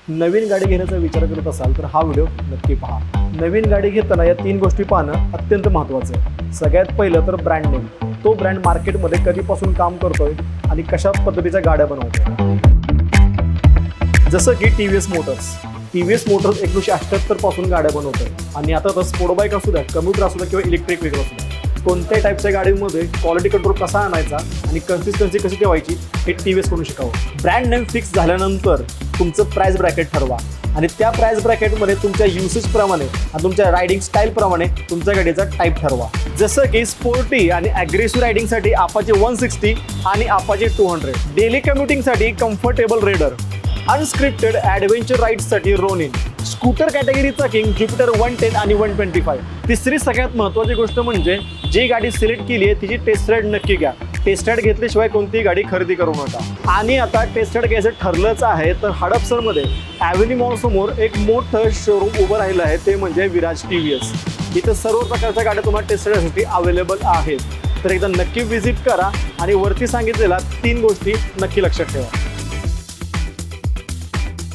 नवीन गाडी घेण्याचा विचार करत असाल तर हा व्हिडिओ नक्की पहा। नवीन गाडी घेताना या 3 गोष्टी पाहणं अत्यंत महत्त्वाचं आहे। सगळ्यात पहिलं तर ब्रँड नेम, तो ब्रँड मार्केटमध्ये कधीपासून काम करतोय आणि कशा पद्धतीच्या गाड्या बनवतोय। जसं की TVS मोटर्स 1978 पासून गाड्या बनवतोय आणि आता तर स्पोर्ट बाईक असू द्या, कम्युटर असू द्या किंवा इलेक्ट्रिक व्हेकल असू द्या, कोणत्याही टाईपच्या गाडीमध्ये क्वालिटी कंट्रोल कसा आणायचा आणि कन्सिस्टन्सी कशी ठेवायची हे TVS कडून शिकावं। ब्रँड नेम फिक्स झाल्यानंतर तुमचं प्राइस ब्रॅकेट ठरवा आणि त्या प्राइस ब्रॅकेटमध्ये तुमच्या युसेज प्रमाणे आणि तुमच्या रायडिंग स्टाईल प्रमाणे तुमच्या गाडीचा टाईप ठरवा। जसं की स्पोर्टी आणि ॲग्रेसिव्ह रायडिंगसाठी अपाचे 160 आणि अपाचे 200, डेली कम्युटिंगसाठी कम्फर्टेबल रेडर, अनस्क्रिप्टेड ॲडव्हेंचर राईड्ससाठी रोनिन, स्कूटर कॅटेगरीचा किंग ज्युपिटर 110 आणि 125। तिसरी सगळ्यात महत्त्वाची गोष्ट म्हणजे जी गाडी सिलेक्ट केली आहे तिची टेस्ट राईड नक्की घ्या। टेस्ट राईड घेतल्याशिवाय कोणतीही गाडी खरेदी करू नका। आणि आता टेस्ट राईड घ्यायचं ठरलंच आहे तर हडपसरमध्ये ॲव्हेन्यू मॉल समोर एक मोठं शोरूम उभं राहिलं आहे, ते म्हणजे विराज TVS। इथं सर्व प्रकारच्या गाड्या तुम्हाला टेस्ट राईडसाठी अवेलेबल आहेत, तर एकदा नक्की व्हिजिट करा आणि वरती सांगितलेल्या 3 गोष्टी नक्की लक्षात ठेवा।